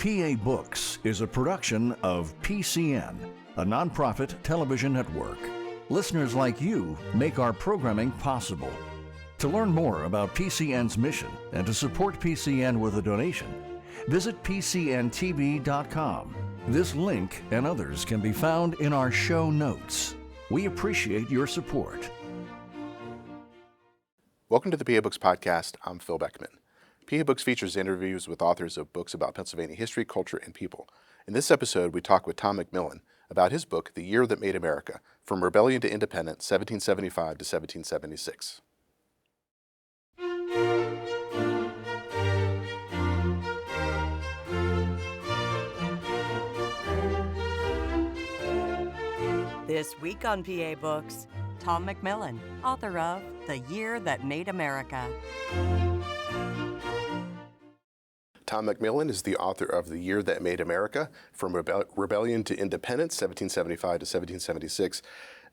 PA Books is a production of PCN, a nonprofit television network. Listeners like you make our programming possible. To learn more about PCN's mission and to support PCN with a donation, visit pcntv.com. This link and others can be found in our show notes. We appreciate your support. Welcome to the PA Books Podcast. I'm Phil Beckman. PA Books features interviews with authors of books about Pennsylvania history, culture, and people. In this episode, we talk with Tom McMillian about his book, The Year That Made America, From Rebellion to Independence, 1775 to 1776. This week on PA Books, Tom McMillian, author of The Year That Made America. Tom McMillian is the author of The Year That Made America, From Rebellion to Independence, 1775 to 1776.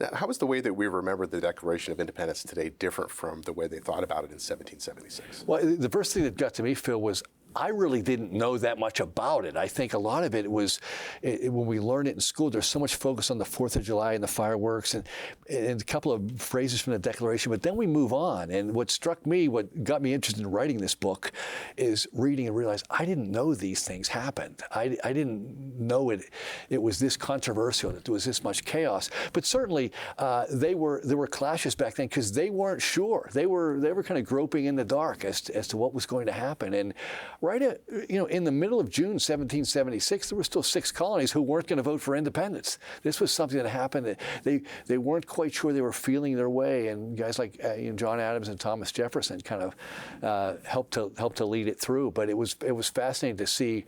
Now, how is the way that we remember the Declaration of Independence today different from the way they thought about it in 1776? Well, the first thing that got to me, Phil, was I really didn't know that much about it. I think a lot of it was, when we learned it in school, there's so much focus on the 4th of July and the fireworks and a couple of phrases from the Declaration, but then we move on. And what struck me, what got me interested in writing this book, is reading and realize I didn't know these things happened. I didn't know it was this controversial, that there was this much chaos. But certainly there were clashes back then because they weren't sure. They were kind of groping in the dark as to what was going to happen. And in the middle of June 1776, there were still 6 colonies who weren't going to vote for independence. This was something that happened. They weren't quite sure they were feeling their way, and guys like John Adams and Thomas Jefferson kind of helped to lead it through. But it was fascinating to see.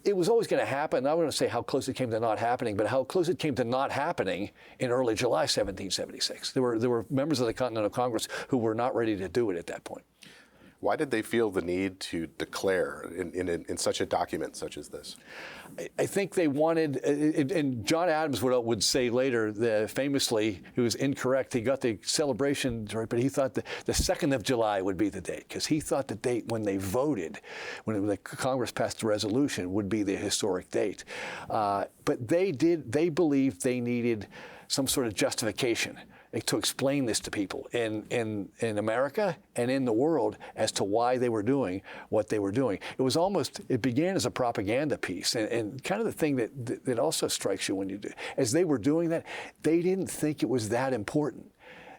It was always going to happen. I don't want to say how close it came to not happening, but how close it came to not happening in early July 1776. There were members of the Continental Congress who were not ready to do it at that point. Why did they feel the need to declare in such a document such as this? I think they wanted, and John Adams would say later, famously, he was incorrect. He got the celebration right, but he thought the 2nd of July would be the date, because he thought the date when they voted, when the Congress passed the resolution, would be the historic date. But they believed they needed some sort of justification to explain this to people in America and in the world as to why they were doing what they were doing. It began as a propaganda piece, and kind of the thing that also strikes you when you do, as they were doing that, they didn't think it was that important.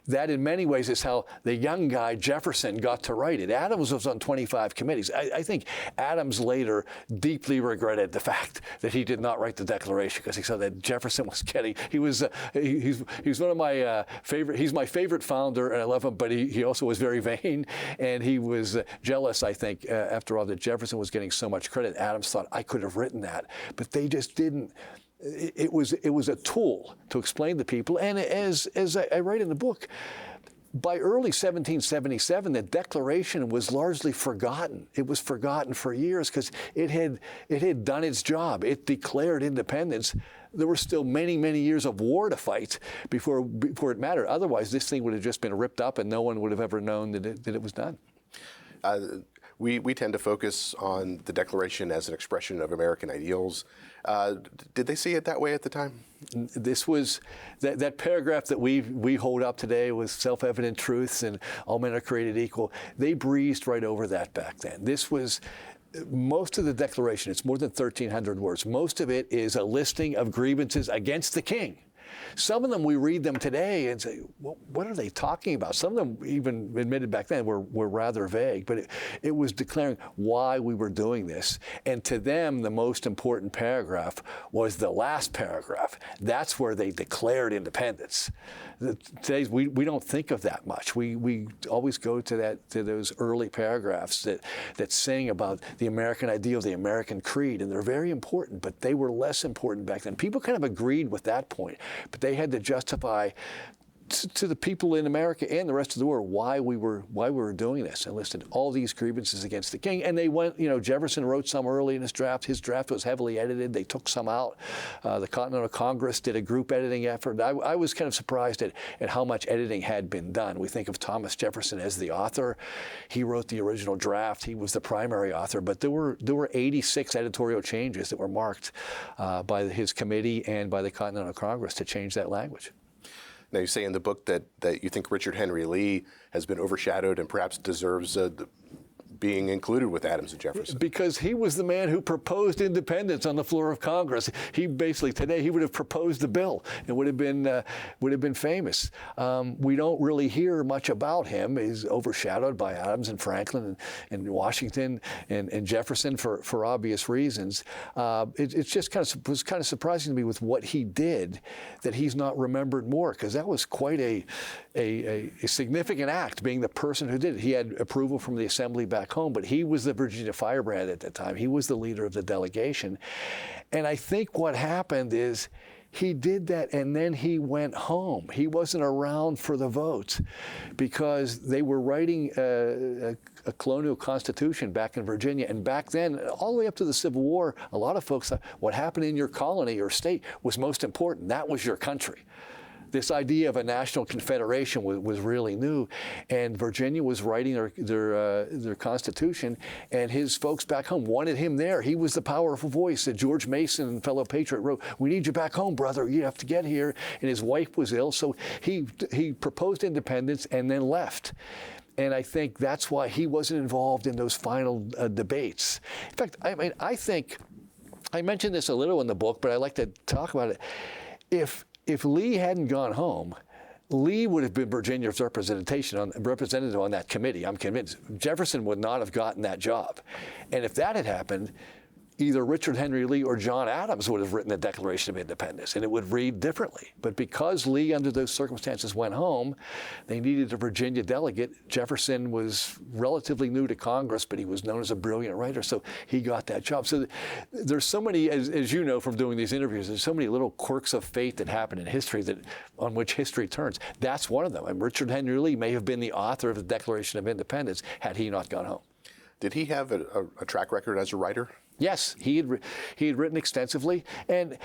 That in many ways is how the young guy Jefferson got to write it. Adams was on 25 committees. I think Adams later deeply regretted the fact that he did not write the Declaration, because he saw that Jefferson was getting, he's one of my favorite, he's my favorite founder, and I love him, but he also was very vain, and he was jealous, I think, after all, that Jefferson was getting so much credit. Adams thought, I could have written that, but they just didn't. It was a tool to explain to people, and as I write in the book, by early 1777, the Declaration was largely forgotten. It was forgotten for years because it had done its job. It declared independence. There were still many, many years of war to fight before it mattered. Otherwise, this thing would have just been ripped up, and no one would have ever known that it was done. We tend to focus on the Declaration as an expression of American ideals. Did they see it that way at the time? This was that paragraph that we hold up today with self-evident truths and all men are created equal. They breezed right over that back then. This was most of the Declaration. It's more than 1,300 words. Most of it is a listing of grievances against the king. Some of them, we read them today and say, well, what are they talking about? Some of them, even admitted back then, were rather vague, but it was declaring why we were doing this. And to them, the most important paragraph was the last paragraph. That's where they declared independence. Today, we don't think of that much. We always go to those early paragraphs that sing about the American ideal, the American creed, and they're very important, but they were less important back then. People kind of agreed with that point, but they had to justify to the people in America and the rest of the world why we were doing this, and listed all these grievances against the king. And they went, Jefferson wrote some early in his draft. His draft was heavily edited. They took some out. The Continental Congress did a group editing effort. I was kind of surprised at how much editing had been done. We think of Thomas Jefferson as the author. He wrote the original draft. He was the primary author, but there were 86 editorial changes that were marked by his committee and by the Continental Congress to change that language. Now, you say in the book that you think Richard Henry Lee has been overshadowed and perhaps deserves being included with Adams and Jefferson. Because he was the man who proposed independence on the floor of Congress. He basically, today, he would have proposed the bill. It would have been famous. We don't really hear much about him. He's overshadowed by Adams and Franklin and Washington and Jefferson for obvious reasons. It's just was kind of surprising to me with what he did that he's not remembered more, because that was quite a significant act, being the person who did it. He had approval from the Assembly back home, but he was the Virginia firebrand at that time. He was the leader of the delegation. And I think what happened is he did that and then he went home. He wasn't around for the votes because they were writing a colonial constitution back in Virginia. And back then, all the way up to the Civil War, a lot of folks thought what happened in your colony or state was most important. That was your country. This idea of a national confederation was really new, and Virginia was writing their constitution, and his folks back home wanted him there. He was the powerful voice that George Mason, fellow patriot, wrote, "We need you back home, brother. You have to get here." And his wife was ill, so he proposed independence and then left. And I think that's why he wasn't involved in those final debates. In fact, I think I mentioned this a little in the book, but I like to talk about it. If Lee hadn't gone home, Lee would have been Virginia's representative on that committee. I'm convinced Jefferson would not have gotten that job. And if that had happened, either Richard Henry Lee or John Adams would have written the Declaration of Independence, and it would read differently. But because Lee, under those circumstances, went home, they needed a Virginia delegate. Jefferson was relatively new to Congress, but he was known as a brilliant writer, so he got that job. So there's so many, as you know from doing these interviews, there's so many little quirks of fate that happen in history on which history turns. That's one of them. And Richard Henry Lee may have been the author of the Declaration of Independence had he not gone home. Did he have a track record as a writer? Yes, he had written extensively, and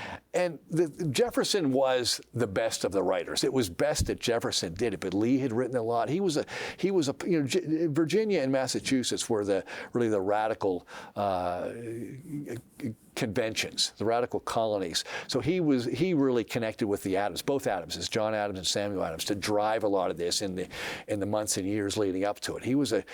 Jefferson was the best of the writers. It was best that Jefferson did it, but Lee had written a lot. Virginia and Massachusetts were really the radical conventions, the radical colonies. So he really connected with the Adams, both Adamses, John Adams and Samuel Adams, to drive a lot of this in the months and years leading up to it. He was a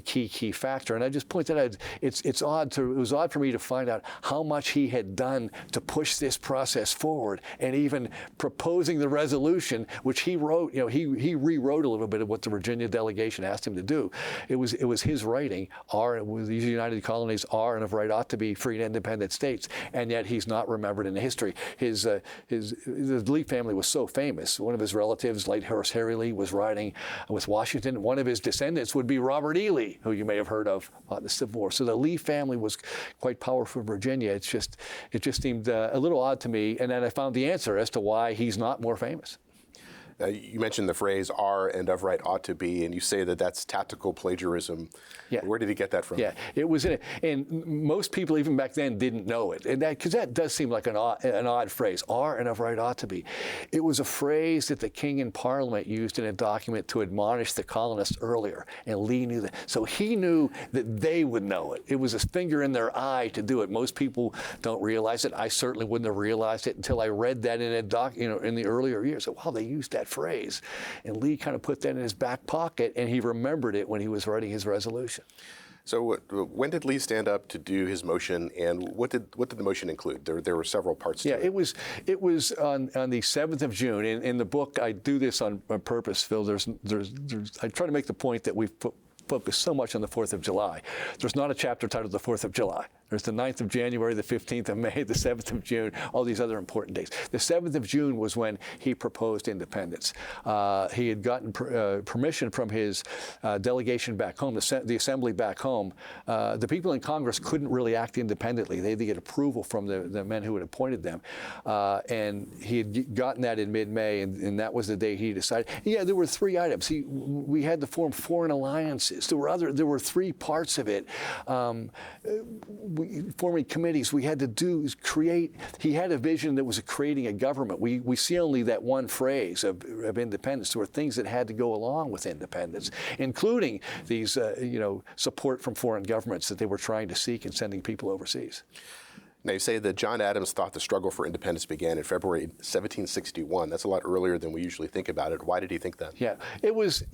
key factor. And I just pointed out it was odd for me to find out how much he had done to push this process forward, and even proposing the resolution, which he wrote. He rewrote a little bit of what the Virginia delegation asked him to do. It was his writing. These United Colonies are and of right ought to be free and independent states. And yet he's not remembered in history. The Lee family was so famous. One of his relatives, late Horace Harry Lee, was riding with Washington. One of his descendants would be Robert E. Lee, who you may have heard of in the Civil War. So the Lee family was quite powerful in Virginia. It just seemed a little odd to me. And then I found the answer as to why he's not more famous. You mentioned the phrase "are and of right ought to be," and you say that that's tactical plagiarism. Yeah. Where did he get that from? Yeah, it was in it. And most people, even back then, didn't know it. And because that does seem like an odd phrase, "are and of right ought to be." It was a phrase that the king in Parliament used in a document to admonish the colonists earlier. And Lee knew that. So he knew that they would know it. It was a finger in their eye to do it. Most people don't realize it. I certainly wouldn't have realized it until I read that in in the earlier years. So, wow, they used that phrase. And Lee kind of put that in his back pocket, and he remembered it when he was writing his resolution. So when did Lee stand up to do his motion, and what did the motion include? There were several parts to it. Yeah, it was on the 7th of June. In the book, I do this on purpose, Phil. I try to make the point that we've focused so much on the 4th of July. There's not a chapter titled The 4th of July. There's the 9th of January, the 15th of May, the 7th of June, all these other important dates. The 7th of June was when he proposed independence. He had gotten permission from his delegation back home, the assembly back home. The people in Congress couldn't really act independently. They had to get approval from the men who had appointed them. And he had gotten that in mid-May, and that was the day he decided. Yeah, there were 3 items. We had to form foreign alliances. There were 3 parts of it. Forming committees, we had to create. He had a vision that was creating a government. We see only that one phrase of independence. There were things that had to go along with independence, including these, support from foreign governments that they were trying to seek in sending people overseas. Now, you say that John Adams thought the struggle for independence began in February 1761. That's a lot earlier than we usually think about it. Why did he think that? Yeah, it was,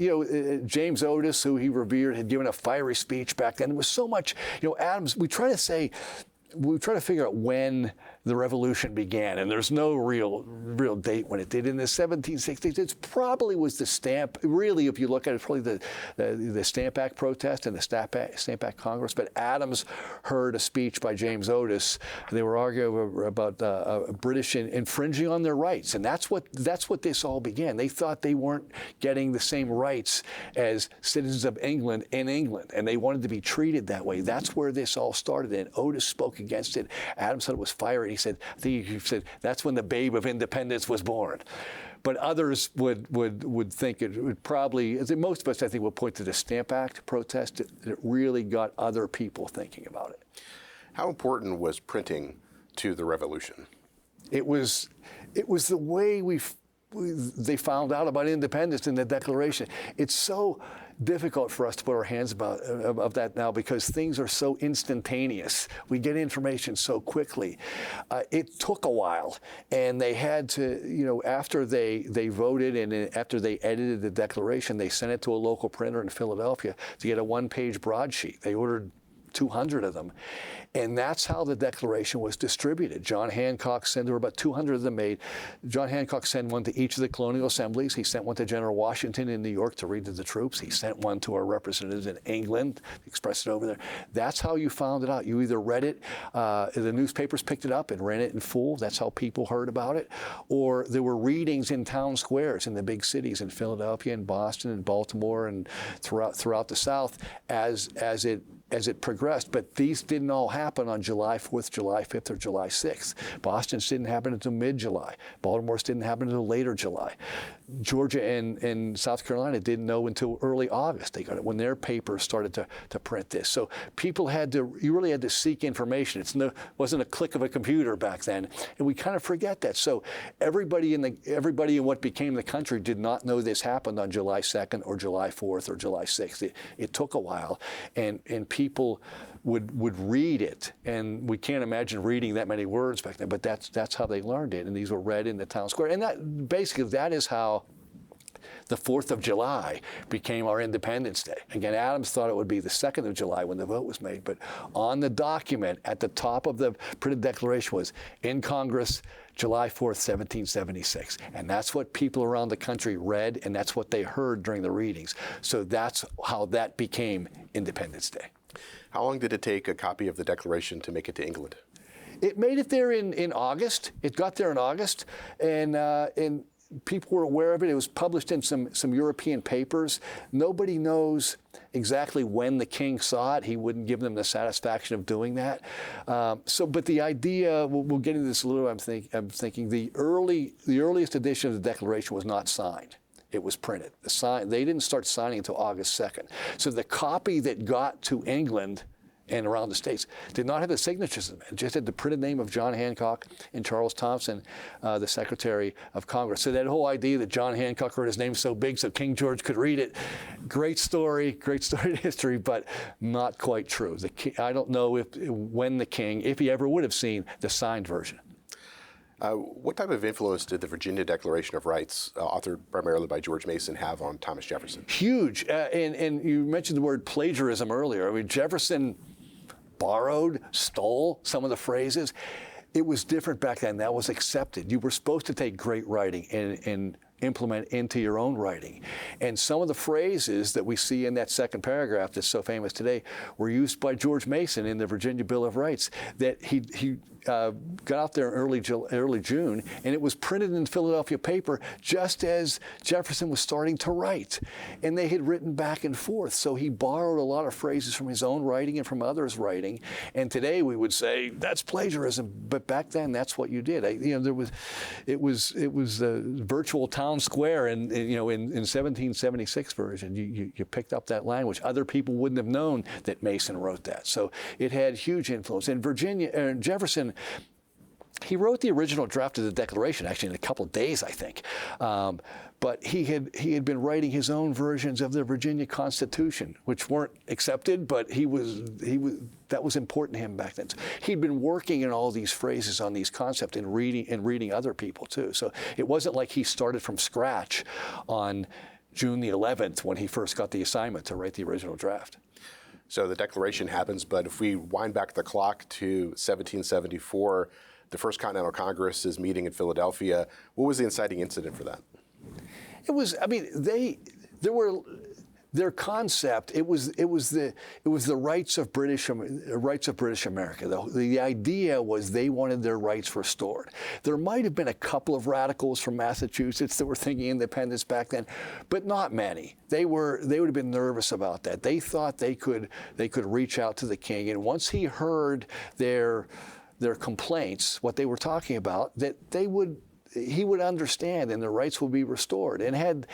James Otis, who he revered, had given a fiery speech back then. There was so much, Adams, we try to figure out when the revolution began, and there's no real date when it did. In the 1760s, it probably was the Stamp. Really, if you look at it, probably the Stamp Act protest and the Stamp Act Congress. But Adams heard a speech by James Otis. They were arguing about British infringing on their rights, and that's what this all began. They thought they weren't getting the same rights as citizens of England in England, and they wanted to be treated that way. That's where this all started, and Otis spoke against it. Adams said it was fiery. He said, that's when the babe of independence was born. But others would think it would probably, as most of us, I think, will point to the Stamp Act protest. It really got other people thinking about it. How important was printing to the revolution? It was the way they found out about independence in the Declaration. It's so difficult for us to put our hands of that now because things are so instantaneous. We get information so quickly. It took a while, and they had to, after they voted and after they edited the Declaration, they sent it to a local printer in Philadelphia to get a 1-page broadsheet. They ordered 200 of them. And that's how the Declaration was distributed. John Hancock sent, there were about 200 of them made. John Hancock sent one to each of the colonial assemblies. He sent one to General Washington in New York to read to the troops. He sent one to our representatives in England, expressed it over there. That's how you found it out. You either read it, the newspapers picked it up and ran it in full. That's how people heard about it. Or there were readings in town squares in the big cities in Philadelphia and Boston and Baltimore and throughout the South as it progressed. But these didn't all happen on July 4th, July 5th, or July 6th. Boston's didn't happen until mid-July. Baltimore's didn't happen until later July. Georgia and South Carolina didn't know until early August. They got it when their papers started to print this. So people you really had to seek information. It wasn't a click of a computer back then, and we kind of forget that. So everybody in what became the country did not know this happened on July 2nd or July 4th or July 6th. It took a while, and people would read it, and we can't imagine reading that many words back then, but that's how they learned it, and these were read in the town square. And that is how the 4th of July became our Independence Day. Again, Adams thought it would be the 2nd of July when the vote was made, but on the document at the top of the printed declaration was, in Congress, July 4th, 1776. And that's what people around the country read, and that's what they heard during the readings. So that's how that became Independence Day. How long did it take a copy of the Declaration to make it to England? It made it there in August. It got there in August, and people were aware of it. It was published in some European papers. Nobody knows exactly when the king saw it. He wouldn't give them the satisfaction of doing that. But the idea, we'll get into this a little. I'm thinking the earliest edition of the Declaration was not signed. It was printed. They didn't start signing until August 2nd. So the copy that got to England and around the States did not have the signatures. It just had the printed name of John Hancock and Charles Thompson, the Secretary of Congress. So that whole idea that John Hancock heard his name so big so King George could read it, great story in history, but not quite true. I don't know when the king, if he ever would have seen the signed version. What type of influence did the Virginia Declaration of Rights, authored primarily by George Mason, have on Thomas Jefferson? Huge. And you mentioned the word plagiarism earlier. I mean, Jefferson stole some of the phrases. It was different back then. That was accepted. You were supposed to take great writing and implement into your own writing. And some of the phrases that we see in that second paragraph that's so famous today were used by George Mason in the Virginia Bill of Rights, that he got out there in early June, and it was printed in the Philadelphia paper just as Jefferson was starting to write. And they had written back and forth. So he borrowed a lot of phrases from his own writing and from others' writing. And today we would say that's plagiarism, but back then that's what you did. It was the virtual town square, and in 1776 version, you picked up that language. Other people wouldn't have known that Mason wrote that. So it had huge influence. In Jefferson, he wrote the original draft of the Declaration actually in a couple of days, I think. But he had been writing his own versions of the Virginia Constitution, which weren't accepted, but that was important to him back then. So he'd been working in all these phrases on these concepts and reading other people too. So it wasn't like he started from scratch on June the 11th when he first got the assignment to write the original draft. So the Declaration happens, but if we wind back the clock to 1774, the First Continental Congress is meeting in Philadelphia. What was the inciting incident for that? It was, their concept. It was the rights of British America. The idea was they wanted their rights restored. There might have been a couple of radicals from Massachusetts that were thinking independence back then, but not many. They would have been nervous about that. They thought they could reach out to the king, and once he heard their complaints, what they were talking about, that he would understand and their rights would be restored. And had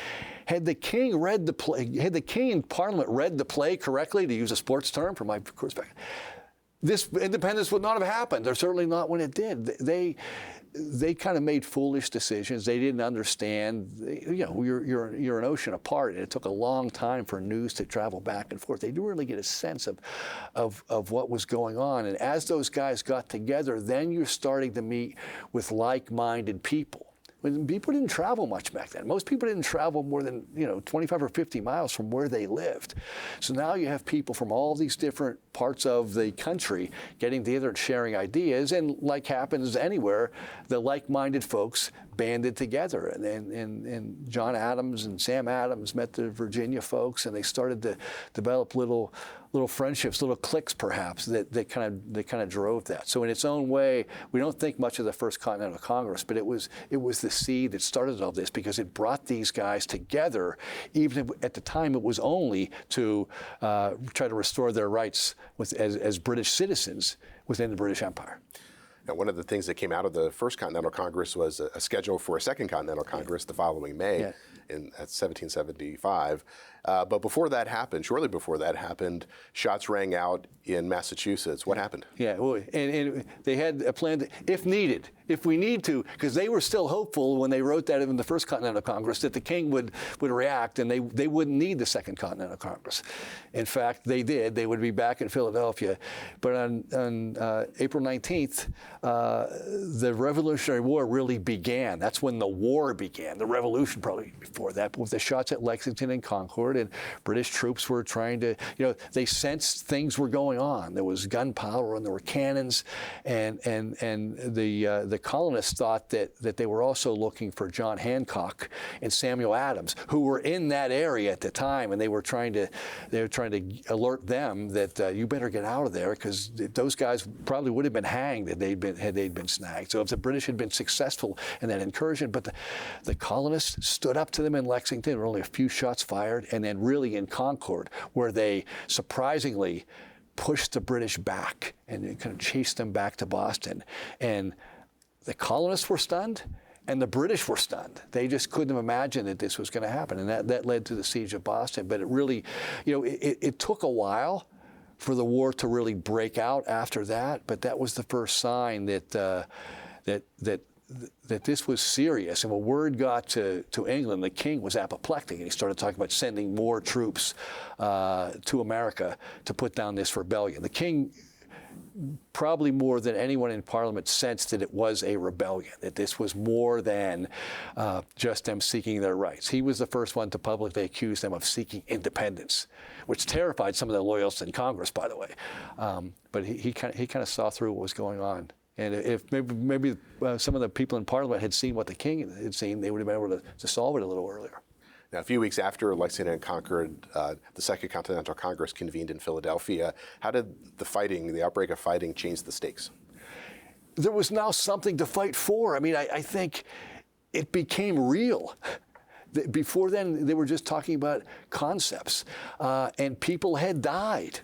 the king read the play, had the king in Parliament read the play correctly, to use a sports term from my course back, this independence would not have happened, or certainly not when it did. They kind of made foolish decisions. They didn't understand. You're an ocean apart, and it took a long time for news to travel back and forth. They didn't really get a sense of what was going on. And as those guys got together, then you're starting to meet with like-minded people. When people didn't travel much back then. Most people didn't travel more than 25 or 50 miles from where they lived. So now you have people from all these different parts of the country getting together and sharing ideas. And like happens anywhere, the like-minded folks banded together. And John Adams and Sam Adams met the Virginia folks, and they started to develop little friendships, little cliques perhaps, that kind of drove that. So in its own way, we don't think much of the First Continental Congress, but it was the seed that started all this, because it brought these guys together, even if at the time it was only to try to restore their rights as British citizens within the British Empire. Now, one of the things that came out of the First Continental Congress was a schedule for a Second Continental Congress the following May at 1775. But before that happened, shortly before that happened, shots rang out in Massachusetts. What happened? Yeah, well, and they had a plan that, if needed, if we need to, because they were still hopeful when they wrote that in the First Continental Congress that the king would react and they wouldn't need the Second Continental Congress. In fact, they did. They would be back in Philadelphia. But on April 19th, the Revolutionary War really began. That's when the war began. The Revolution probably before that, but with the shots at Lexington and Concord, and British troops were trying to, they sensed things were going on. There was gunpowder and there were cannons, and the colonists thought that they were also looking for John Hancock and Samuel Adams, who were in that area at the time, and they were trying to alert them that you better get out of there, because those guys probably would have been hanged had they been snagged. So if the British had been successful in that incursion, but the colonists stood up to them in Lexington. There were only a few shots fired, and then really in Concord, where they surprisingly pushed the British back and kind of chased them back to Boston. And the colonists were stunned, and the British were stunned. They just couldn't have imagined that this was going to happen, and that led to the siege of Boston. But it really, it took a while for the war to really break out after that. But that was the first sign that this was serious. And when word got to England, the king was apoplectic, and he started talking about sending more troops to America to put down this rebellion. The king, probably more than anyone in Parliament, sensed that it was a rebellion, that this was more than just them seeking their rights. He was the first one to publicly accuse them of seeking independence, which terrified some of the loyalists in Congress, by the way. But he kind of saw through what was going on. And if maybe some of the people in Parliament had seen what the king had seen, they would have been able to solve it a little earlier. Now, a few weeks after Lexington and Concord, the Second Continental Congress convened in Philadelphia. How did the outbreak of fighting, change the stakes? There was now something to fight for. I mean, I think it became real. Before then, they were just talking about concepts, and people had died.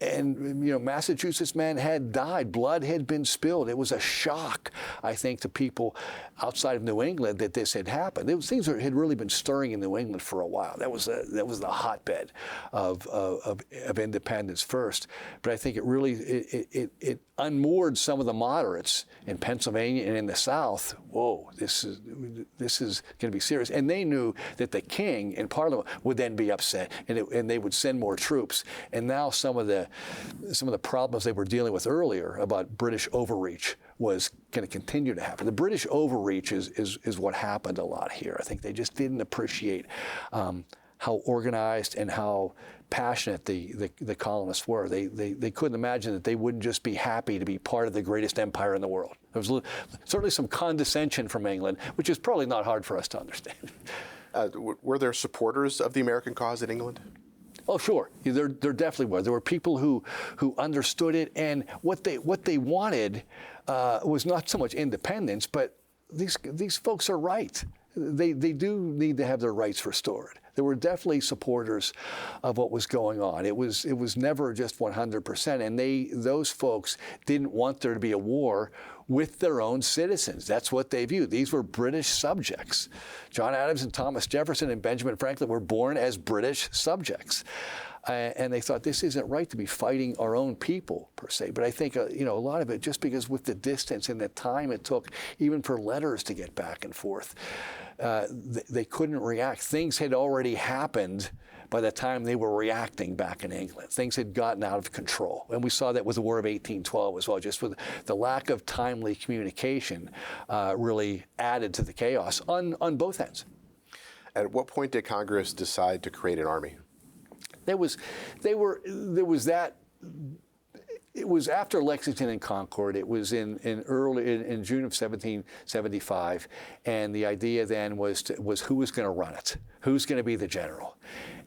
And, Massachusetts men had died. Blood had been spilled. It was a shock, I think, to people outside of New England that this had happened. Things had really been stirring in New England for a while. That was the hotbed of independence first. But I think it really it unmoored some of the moderates in Pennsylvania and in the South. Whoa, this is going to be serious. And they knew that the king and Parliament would then be upset, and they would send more troops. And now some of the problems they were dealing with earlier about British overreach was going to continue to happen. The British overreach is what happened a lot here. I think they just didn't appreciate how organized and how passionate the colonists were. They couldn't imagine that they wouldn't just be happy to be part of the greatest empire in the world. There was certainly some condescension from England, which is probably not hard for us to understand. Were there supporters of the American cause in England? Oh, sure. There definitely were. There were people who understood it, and what they wanted was not so much independence, but these folks are right. They do need to have their rights restored. There were definitely supporters of what was going on. It was never just 100%, and those folks didn't want there to be a war with their own citizens. That's what they viewed. These were British subjects. John Adams and Thomas Jefferson and Benjamin Franklin were born as British subjects. And they thought this isn't right to be fighting our own people, per se. But I think, a lot of it, just because with the distance and the time it took, even for letters to get back and forth, they couldn't react. Things had already happened by the time they were reacting back in England. Things had gotten out of control. And we saw that with the War of 1812 as well. Just with the lack of timely communication really added to the chaos on both ends. At what point did Congress decide to create an army? It was after Lexington and Concord. It was in June of 1775, and the idea then was who was going to run it, who's going to be the general.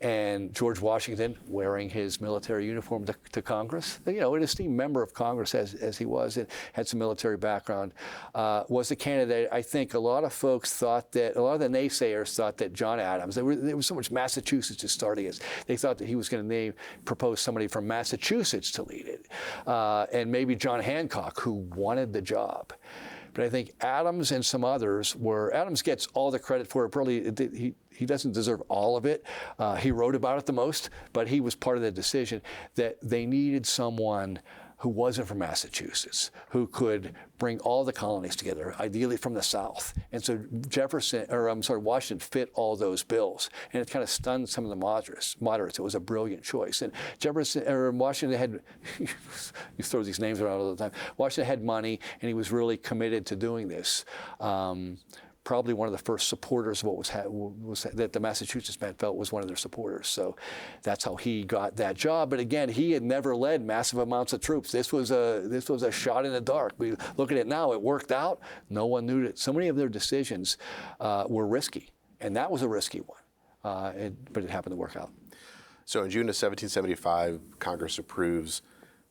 And George Washington, wearing his military uniform to Congress, an esteemed member of Congress as he was, and had some military background, was the candidate. I think a lot of folks thought that, a lot of the naysayers thought that John Adams, there was so much Massachusetts to start against, they thought that he was going to propose somebody from Massachusetts to lead it, and maybe John Hancock, who wanted the job. But I think Adams and some others Adams gets all the credit for it. Probably he doesn't deserve all of it. He wrote about it the most, but he was part of the decision that they needed someone who wasn't from Massachusetts, who could bring all the colonies together, ideally from the South. And so Washington fit all those bills, and it kind of stunned some of the moderates. It was a brilliant choice. And Washington had, you throw these names around all the time. Washington had money, and he was really committed to doing this. Probably one of the first supporters of what was that the Massachusetts men felt was one of their supporters. So that's how he got that job. But again, he had never led massive amounts of troops. This was a shot in the dark. We look at it now. It worked out. No one knew it. So many of their decisions were risky, and that was a risky one. But it happened to work out. So in June of 1775, Congress approves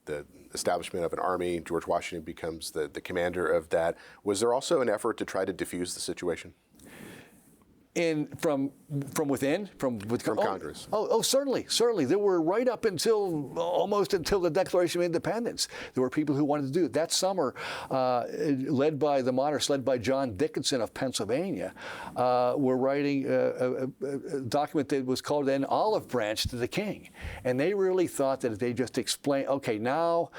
the establishment of an army. George Washington becomes the commander of that. Was there also an effort to try to defuse the situation? From within? From Congress? Oh, certainly. There were almost until the Declaration of Independence. There were people who wanted to do it. That summer, led by the monarchs, led by John Dickinson of Pennsylvania, were writing a document that was called an olive branch to the king. And they really thought that if they just explain, okay, now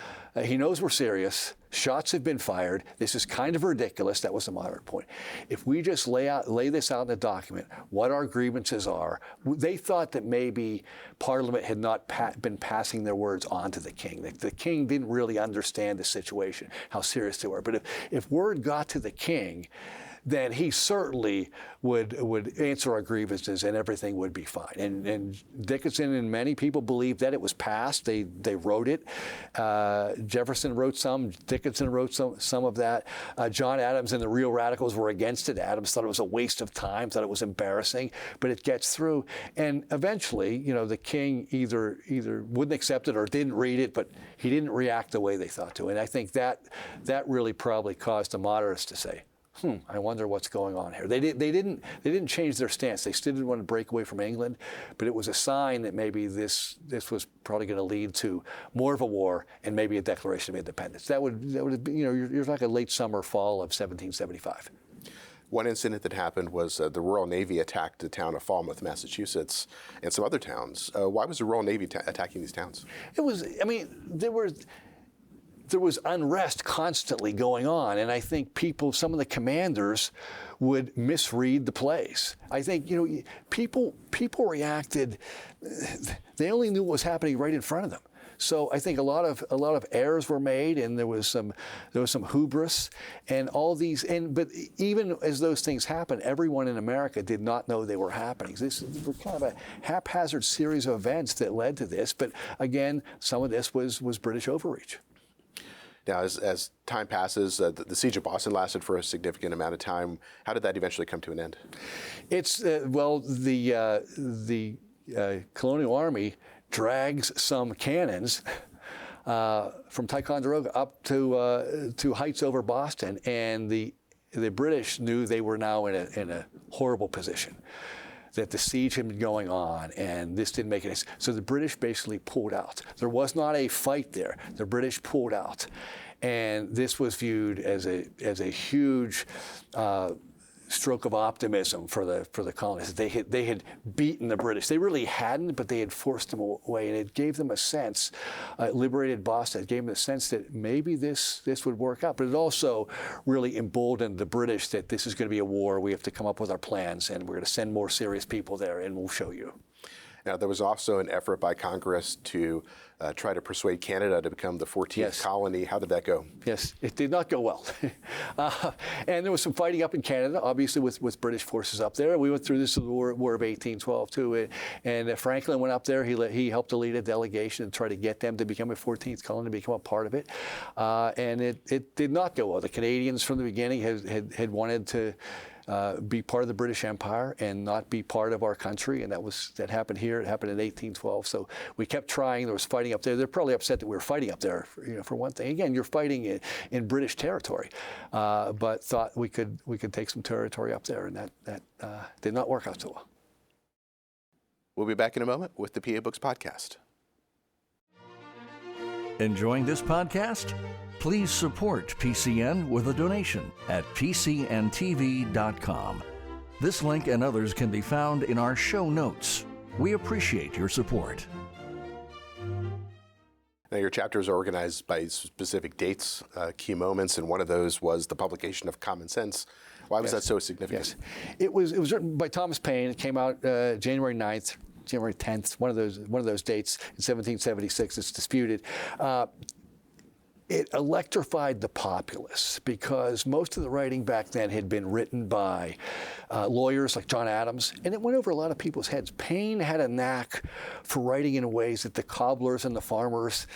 he knows we're serious. Shots have been fired. This is kind of ridiculous. That was the moderate point. If we just lay this out in the document, what our grievances are, they thought that maybe Parliament had not been passing their words on to the king. The king didn't really understand the situation, how serious they were. But if word got to the king then he certainly would answer our grievances and everything would be fine. And Dickinson and many people believed that it was passed. They wrote it. Jefferson wrote some. Dickinson wrote some of that. John Adams and the real radicals were against it. Adams thought it was a waste of time, thought it was embarrassing, but it gets through. And eventually, the king either wouldn't accept it or didn't read it, but he didn't react the way they thought to. And I think that really probably caused the moderates to say, I wonder what's going on here. They didn't change their stance. They still didn't want to break away from England, but it was a sign that maybe this was probably going to lead to more of a war and maybe a declaration of independence. That would have been, you're like a late summer, fall of 1775. One incident that happened was the Royal Navy attacked the town of Falmouth, Massachusetts, and some other towns. Why was the Royal Navy attacking these towns? There was unrest constantly going on, and I think some of the commanders would misread the place. I think people reacted. They only knew what was happening right in front of them. So I think a lot of errors were made, and there was some hubris, and all these. But even as those things happened, everyone in America did not know they were happening. This were kind of a haphazard series of events that led to this. But again, some of this was British overreach. Now, as time passes, the siege of Boston lasted for a significant amount of time. How did that eventually come to an end? It's the colonial army drags some cannons from Ticonderoga up to heights over Boston, and the British knew they were now in a horrible position, that the siege had been going on, and this didn't make any sense. So the British basically pulled out. There was not a fight there. The British pulled out, and this was viewed as a huge stroke of optimism for the colonists. They had beaten the British. They really hadn't, but they had forced them away, and it gave them a sense. Liberated Boston. It gave them a sense that maybe this would work out. But it also really emboldened the British that this is going to be a war. We have to come up with our plans, and we're going to send more serious people there, and we'll show you. Now, there was also an effort by Congress to try to persuade Canada to become the 14th colony. How did that go? Yes, it did not go well. And there was some fighting up in Canada, obviously, with British forces up there. We went through this in the War of 1812, too. And Franklin went up there. He helped to lead a delegation and try to get them to become a 14th colony, to become a part of it. And it did not go well. The Canadians, from the beginning, had wanted to be part of the British Empire and not be part of our country, and that happened here. It happened in 1812. So we kept trying. There was fighting up there. They're probably upset that we were fighting up there, for one thing. Again, you're fighting in British territory, but thought we could take some territory up there, and that did not work out so well. We'll be back in a moment with the PA Books Podcast. Enjoying this podcast? Please support PCN with a donation at pcntv.com. This link and others can be found in our show notes. We appreciate your support. Now, your chapters are organized by specific dates, key moments, and one of those was the publication of Common Sense. Why was that so significant? Yes. It was written by Thomas Paine. It came out January 9th, January 10th, one of those dates in 1776. It's disputed. It electrified the populace because most of the writing back then had been written by lawyers like John Adams, and it went over a lot of people's heads. Paine had a knack for writing in ways that the cobblers and the farmers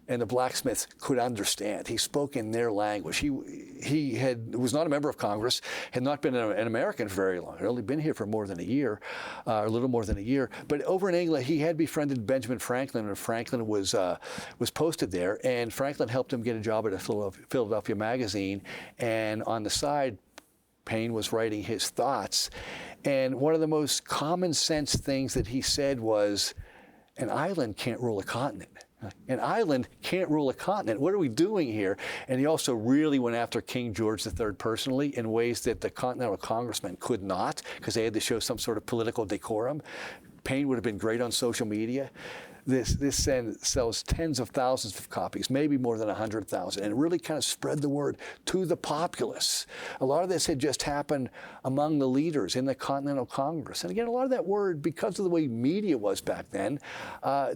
and the blacksmiths could understand. He spoke in their language. He was not a member of Congress, had not been an American for very long. Had only been here for more than a year, a little more than a year. But over in England, he had befriended Benjamin Franklin, and Franklin was posted there. And Franklin helped him get a job at a Philadelphia magazine. And on the side, Paine was writing his thoughts. And one of the most common sense things that he said was, an island can't rule a continent. An island can't rule a continent. What are we doing here? And he also really went after King George III personally in ways that the Continental Congressmen could not, because they had to show some sort of political decorum. Paine would have been great on social media. this sells tens of thousands of copies, maybe more than 100,000, and it really kind of spread the word to the populace. A lot of this had just happened among the leaders in the Continental Congress. And again, a lot of that word, because of the way media was back then,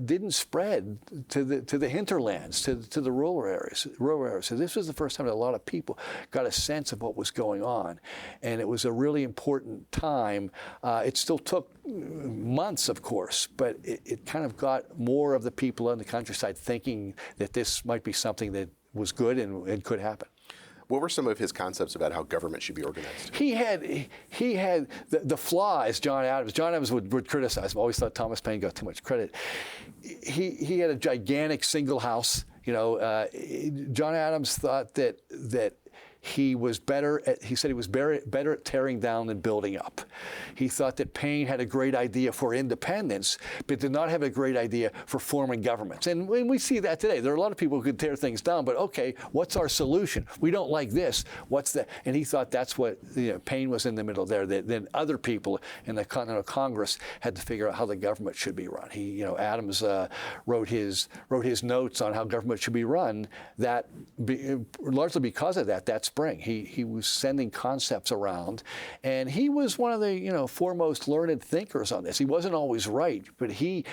didn't spread to the hinterlands, to the rural areas. So this was the first time that a lot of people got a sense of what was going on. And it was a really important time. It still took months, of course, but it kind of got more of the people in the countryside thinking that this might be something that was good and could happen. What were some of his concepts about how government should be organized? He had the flaws. John Adams would criticize him. Always thought Thomas Paine got too much credit. He had a gigantic single house. John Adams thought that he was better at, he said he was better at tearing down than building up. He thought that Paine had a great idea for independence, but did not have a great idea for forming governments. And when we see that today, there are a lot of people who could tear things down, but okay, what's our solution? We don't like this. What's that? And he thought that's what, Paine was in the middle there. Then other people in the Continental Congress had to figure out how the government should be run. Adams wrote his notes on how government should be run. Largely because of that spring, he was sending concepts around, and he was one of the foremost learned thinkers on this. He wasn't always right, but he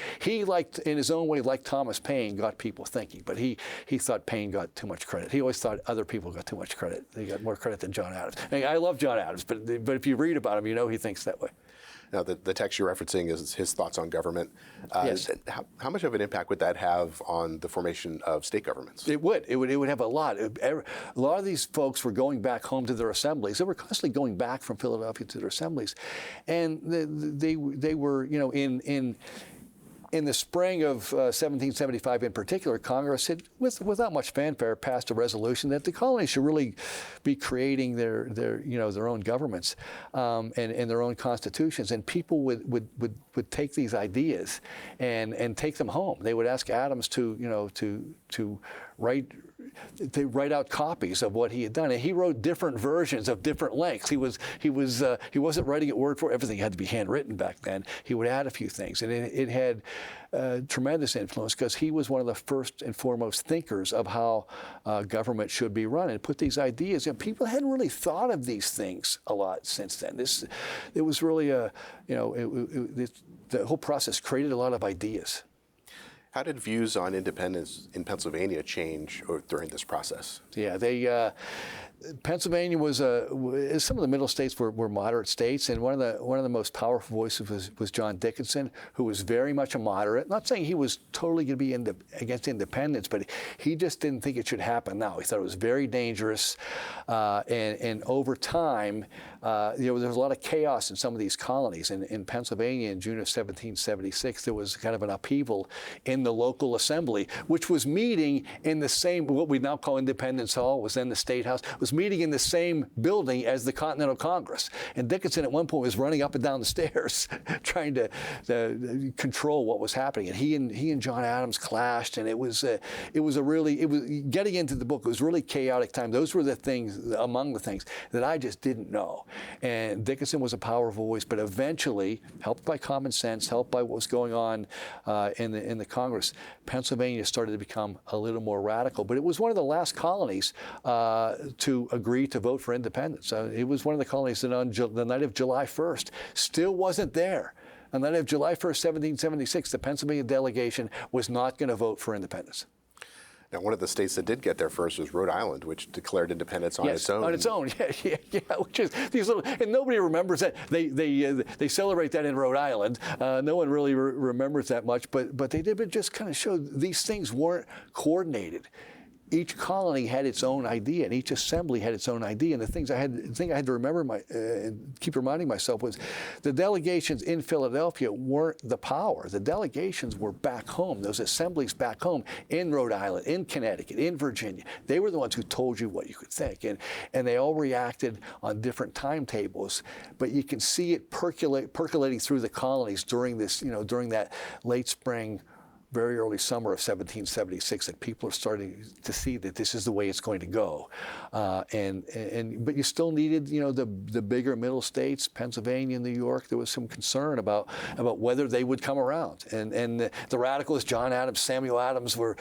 liked, in his own way, like Thomas Paine, got people thinking. But he thought Paine got too much credit. He always thought other people got too much credit. They got more credit than John Adams. I love John Adams, but if you read about him, he thinks that way. Now, the text you're referencing is his thoughts on government. Yes. How much of an impact would that have on the formation of state governments? It would have a lot. A lot of these folks were going back home to their assemblies. They were constantly going back from Philadelphia to their assemblies, and they were in the spring of 1775 in particular, Congress had, without much fanfare, passed a resolution that the colonies should really be creating their own governments and their own constitutions. And people would take these ideas and take them home. They would ask Adams to write out copies of what he had done, and he wrote different versions of different lengths. He wasn't writing it word for everything had to be handwritten back then. He would add a few things, and it had tremendous influence because he was one of the first and foremost thinkers of how government should be run and put these ideas. People hadn't really thought of these things a lot since then. It was really the whole process created a lot of ideas. How did views on independence in Pennsylvania change during this process? Yeah, Pennsylvania was some of the middle states were moderate states, and one of the most powerful voices was John Dickinson, who was very much a moderate. Not saying he was totally going to be against independence, but he just didn't think it should happen now. He thought it was very dangerous, and over time, there was a lot of chaos in some of these colonies. In Pennsylvania, in June of 1776, there was kind of an upheaval in the local assembly, which was meeting in the same, what we now call Independence Hall, was then the State House, was meeting in the same building as the Continental Congress. And Dickinson at one point was running up and down the stairs trying to control what was happening. And he and John Adams clashed, and it was getting into the book, it was really chaotic time. Those were among the things that I just didn't know. And Dickinson was a powerful voice, but eventually, helped by common sense, helped by what was going on in the Congress, Pennsylvania started to become a little more radical. But it was one of the last colonies to agree to vote for independence. It was one of the colonies that on the night of July 1st still wasn't there. On the night of July 1st, 1776, the Pennsylvania delegation was not going to vote for independence. Now, one of the states that did get there first was Rhode Island, which declared independence on its own. On its own, yeah. Which is these little, and nobody remembers that. They celebrate that in Rhode Island. No one really remembers that much, but they did. But just kind of showed these things weren't coordinated. Each colony had its own idea, and each assembly had its own idea. And the thing I had to remember keep reminding myself was the delegations in Philadelphia weren't the power. The delegations were back home. Those assemblies back home in Rhode Island, in Connecticut, in Virginia. They were the ones who told you what you could think, and they all reacted on different timetables. But you can see it percolating through the colonies during that late spring very early summer of 1776 that people are starting to see that this is the way it's going to go. But you still needed, the bigger middle states, Pennsylvania, New York. There was some concern about whether they would come around. And the radicals, John Adams, Samuel Adams, were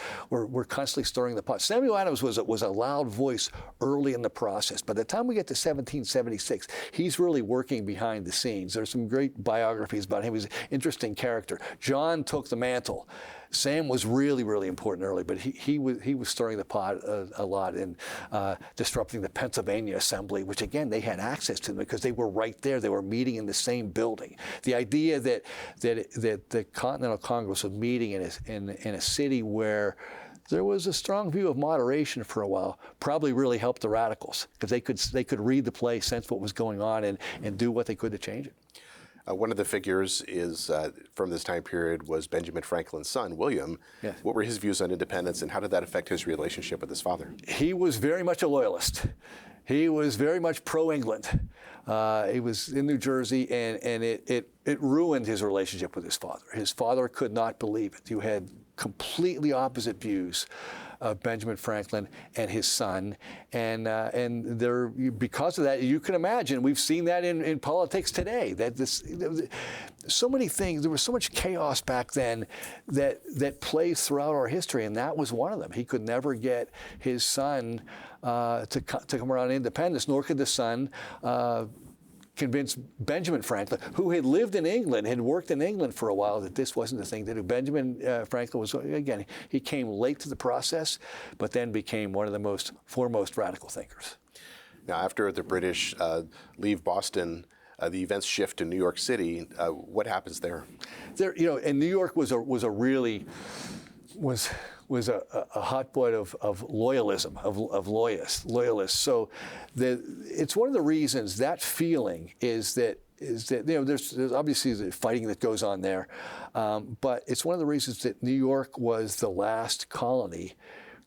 constantly stirring the pot. Samuel Adams was a loud voice early in the process. By the time we get to 1776, he's really working behind the scenes. There's some great biographies about him. He's an interesting character. John took the mantle. Sam was really, really important early, but he was stirring the pot a lot and disrupting the Pennsylvania Assembly, which again they had access to because they were right there. They were meeting in the same building. The idea that the Continental Congress was meeting in a city where there was a strong view of moderation for a while probably really helped the radicals because they could read the play, sense what was going on, and do what they could to change it. One of the figures from this time period was Benjamin Franklin's son, William. Yes. What were his views on independence, and how did that affect his relationship with his father? He was very much a loyalist. He was very much pro-England. He was in New Jersey, and it ruined his relationship with his father. His father could not believe it. You had completely opposite views of Benjamin Franklin and his son, and there, because of that, you can imagine we've seen that in politics today. That so many things. There was so much chaos back then that plays throughout our history, and that was one of them. He could never get his son to come around independence, nor could the son convinced Benjamin Franklin, who had lived in England, had worked in England for a while, that this wasn't the thing to do. Benjamin Franklin was, again, he came late to the process, but then became one of the foremost radical thinkers. Now, after the British leave Boston, the events shift to New York City. What happens there? And New York was a hotbed of loyalism, of loyalists. So it's one of the reasons that feeling is that there's obviously the fighting that goes on there, but it's one of the reasons that New York was the last colony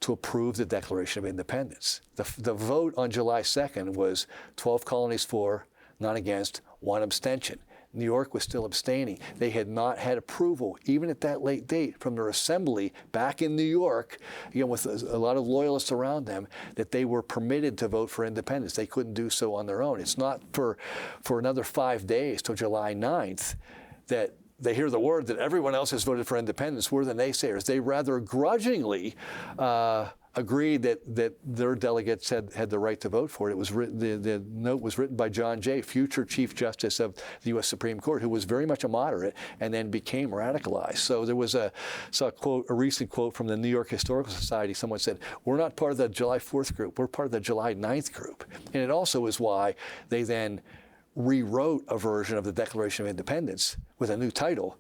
to approve the Declaration of Independence. The vote on July 2nd was 12 colonies for, none against, 1 abstention. New York was still abstaining. They had not had approval, even at that late date, from their assembly back in New York, again, with a lot of loyalists around them, that they were permitted to vote for independence. They couldn't do so on their own. It's not for another 5 days till July 9th that they hear the word that everyone else has voted for independence. We're the naysayers. They rather grudgingly agreed that their delegates had the right to vote for it. It was written, the note was written by John Jay, future Chief Justice of the U.S. Supreme Court, who was very much a moderate and then became radicalized. So there was a recent quote from the New York Historical Society. Someone said, "We're not part of the July 4th group. We're part of the July 9th group." And it also is why they then rewrote a version of the Declaration of Independence with a new title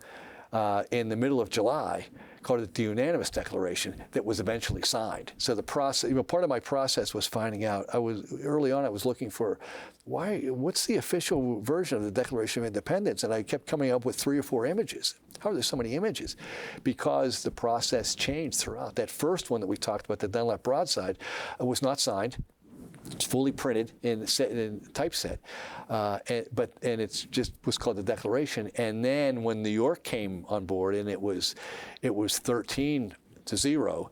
in the middle of July, called it the Unanimous Declaration, that was eventually signed. So the process, part of my process was finding out. Early on I was looking for what's the official version of the Declaration of Independence, and I kept coming up with 3 or 4 images. How are there so many images? Because the process changed throughout. That first one that we talked about, the Dunlap broadside, was not signed. It's fully printed in typeset, but it's just was called the Declaration. And then when New York came on board, and it was 13-0,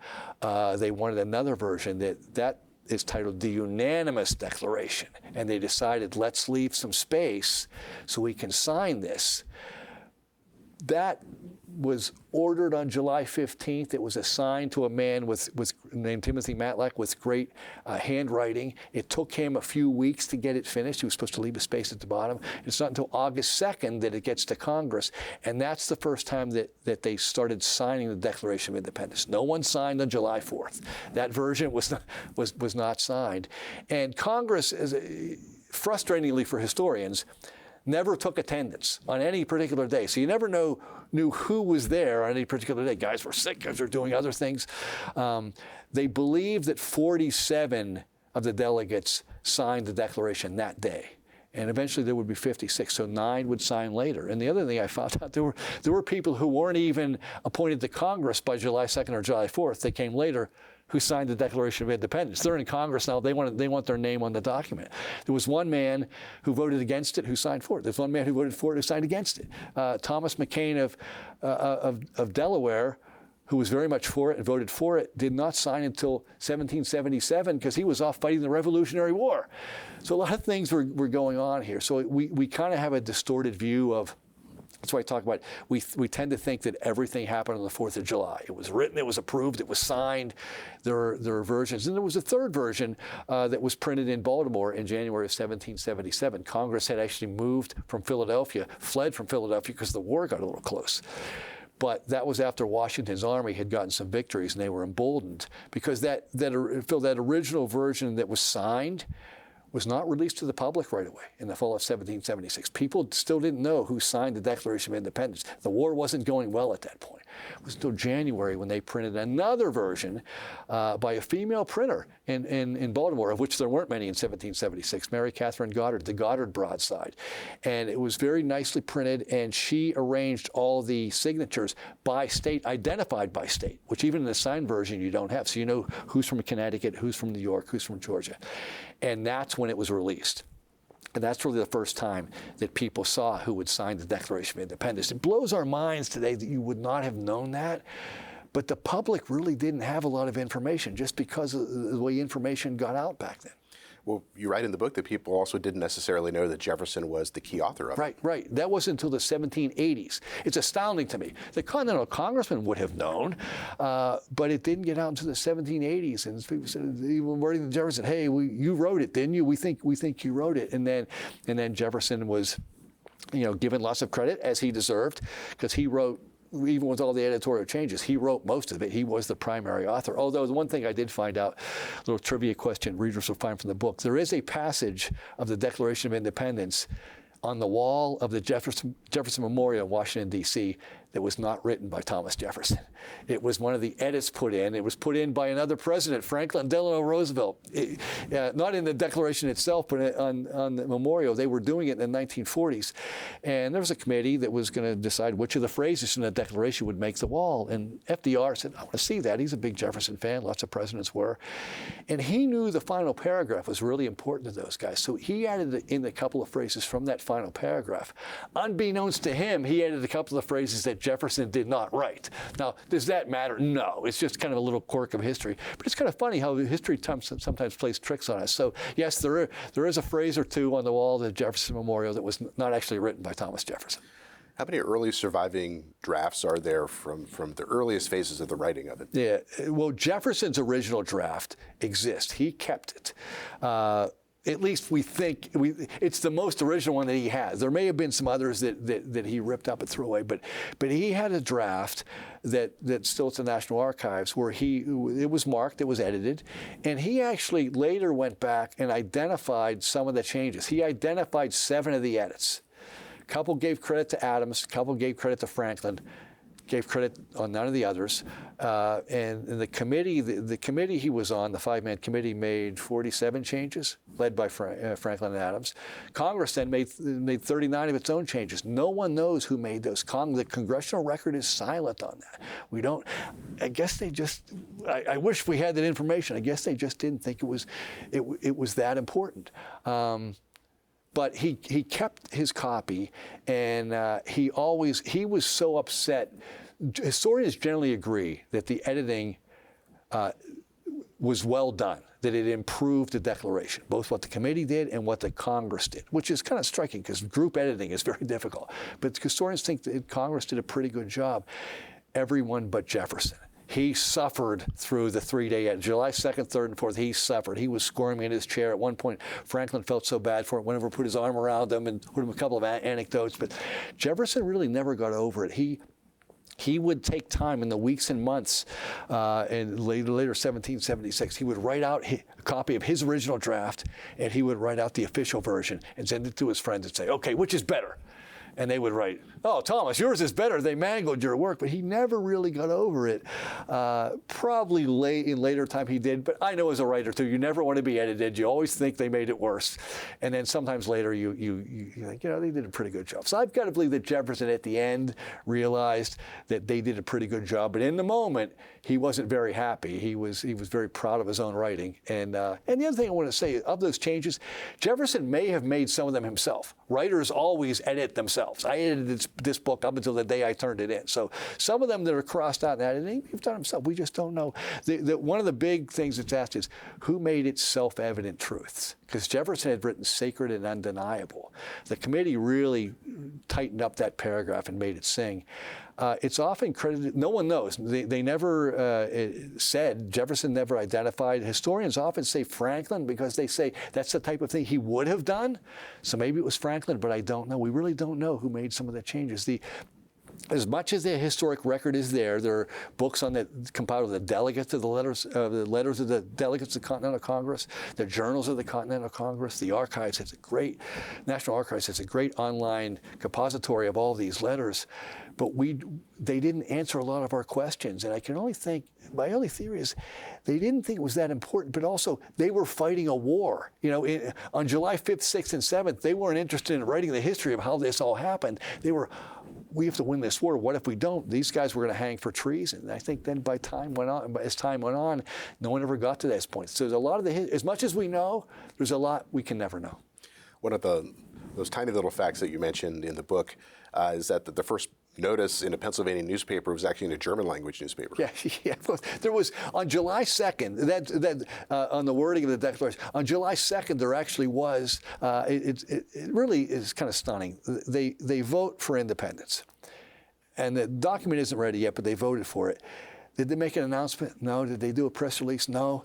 they wanted another version that is titled the Unanimous Declaration, and they decided, let's leave some space so we can sign this. That was ordered on July 15th. It was assigned to a man named Timothy Matlack with great handwriting. It took him a few weeks to get it finished. He was supposed to leave a space at the bottom. It's not until August 2nd that it gets to Congress, and that's the first time that they started signing the Declaration of Independence. No one signed on July 4th. That version was not signed. And Congress, frustratingly for historians, never took attendance on any particular day. So you never knew who was there on any particular day. Guys were sick, guys were doing other things. They believe that 47 of the delegates signed the Declaration that day. And eventually there would be 56, so 9 would sign later. And the other thing I found out, there were people who weren't even appointed to Congress by July 2nd or July 4th. They came later, who signed the Declaration of Independence. They're in Congress now. They want their name on the document. There was one man who voted against it who signed for it. There's one man who voted for it who signed against it. Thomas McCain of Delaware who was very much for it and voted for it, did not sign until 1777 because he was off fighting the Revolutionary War. So a lot of things were going on here. So we kind of have a distorted view of. That's why I talk about, we tend to think that everything happened on the 4th of July. It was written, it was approved, it was signed. There are versions. And there was a third version that was printed in Baltimore in January of 1777. Congress had actually moved from Philadelphia, fled from Philadelphia because the war got a little close. But that was after Washington's army had gotten some victories and they were emboldened because that original version that was signed was not released to the public right away in the fall of 1776. People still didn't know who signed the Declaration of Independence. The war wasn't going well at that point. It was until January when they printed another version by a female printer in Baltimore, of which there weren't many in 1776, Mary Catherine Goddard, the Goddard broadside. And it was very nicely printed, and she arranged all the signatures by state, identified by state, which even in the signed version you don't have. So you know who's from Connecticut, who's from New York, who's from Georgia. And that's when it was released. And that's really the first time that people saw who would sign the Declaration of Independence. It blows our minds today that you would not have known that. But the public really didn't have a lot of information just because of the way information got out back then. Well, you write in the book that people also didn't necessarily know that Jefferson was the key author of it. Right. That wasn't until the 1780s. It's astounding to me. The Continental Congressman would have known, but it didn't get out until the 1780s. And people said, even wording to Jefferson, hey, you wrote it, didn't you? We think you wrote it. And then Jefferson was, given lots of credit, as he deserved, because he wrote, even with all the editorial changes, he wrote most of it. He was the primary author. Although the one thing I did find out, a little trivia question readers will find from the book, there is a passage of the Declaration of Independence on the wall of the Jefferson Memorial in Washington, D.C., that was not written by Thomas Jefferson. It was one of the edits put in. It was put in by another president, Franklin Delano Roosevelt. Not in the Declaration itself, but on the memorial. They were doing it in the 1940s. And there was a committee that was going to decide which of the phrases in the Declaration would make the wall. And FDR said, I want to see that. He's a big Jefferson fan. Lots of presidents were. And he knew the final paragraph was really important to those guys. So he added in a couple of phrases from that final paragraph. Unbeknownst to him, he added a couple of phrases that Jefferson did not write. Now, does that matter? No. It's just kind of a little quirk of history. But it's kind of funny how history sometimes plays tricks on us. So, yes, there is a phrase or two on the wall of the Jefferson Memorial that was not actually written by Thomas Jefferson. How many early surviving drafts are there from the earliest phases of the writing of it? Yeah. Well, Jefferson's original draft exists. He kept it. At least we think it's the most original one that he has. There may have been some others that he ripped up and threw away, but he had a draft that's still at the National Archives where it was marked, it was edited, and he actually later went back and identified some of the changes. He identified 7 of the edits. A couple gave credit to Adams, a couple gave credit to Franklin, gave credit on none of the others. And the committee he was on, the 5-man committee, made 47 changes, led by Franklin and Adams. Congress then made 39 of its own changes. No one knows who made those. The congressional record is silent on that. We don't. I guess they just. I wish we had that information. I guess they just didn't think it was that important. But he kept his copy, and he was so upset. Historians generally agree that the editing was well done, that it improved the Declaration, both what the committee did and what the Congress did, which is kind of striking because group editing is very difficult. But historians think that Congress did a pretty good job. Everyone but Jefferson. He suffered through the 3-day edit. July 2nd, 3rd, and 4th, he suffered. He was squirming in his chair. At one point, Franklin felt so bad for it, whenever put his arm around him and told him a couple of anecdotes. But Jefferson really never got over it. He would take time in the weeks and months, and later 1776, he would write out a copy of his original draft, and he would write out the official version and send it to his friends and say, okay, which is better? And they would write, oh, Thomas, yours is better. They mangled your work. But he never really got over it. Probably in later time he did. But I know as a writer, too, you never want to be edited. You always think they made it worse. And then sometimes later you think, they did a pretty good job. So I've got to believe that Jefferson at the end realized that they did a pretty good job. But in the moment, he wasn't very happy. He was very proud of his own writing. And the other thing I want to say, of those changes, Jefferson may have made some of them himself. Writers always edit themselves. themselves. I edited this book up until the day I turned it in. So some of them that are crossed out, and they've done themselves. We just don't know. One of the big things that's asked is, who made it self-evident truths? Because Jefferson had written sacred and undeniable. The committee really tightened up that paragraph and made it sing. It's often credited, no one knows. They never said, Jefferson never identified. Historians often say Franklin because they say that's the type of thing he would have done. So maybe it was Franklin, but I don't know. We really don't know who made some of the changes. As much as the historic record is there are books on compiled of the delegates of the letters of the delegates of the Continental Congress, the journals of the Continental Congress. The archives has National Archives has a great online compository of all these letters, but they didn't answer a lot of our questions. And I can only think, my only theory is, they didn't think it was that important, but also they were fighting a war. On July 5th, 6th, and 7th, they weren't interested in writing the history of how this all happened. We have to win this war. What if we don't? These guys were going to hang for treason. And I think then as time went on, no one ever got to this point. So there's a lot of as much as we know, there's a lot we can never know. One of Those tiny little facts that you mentioned in the book is that the first notice in a Pennsylvania newspaper was actually in a German language newspaper. Yeah. There was, on July 2nd, on the wording of the Declaration, on July 2nd, there actually was, it really is kind of stunning. They vote for independence. And the document isn't ready yet, but they voted for it. Did they make an announcement? No. Did they do a press release? No.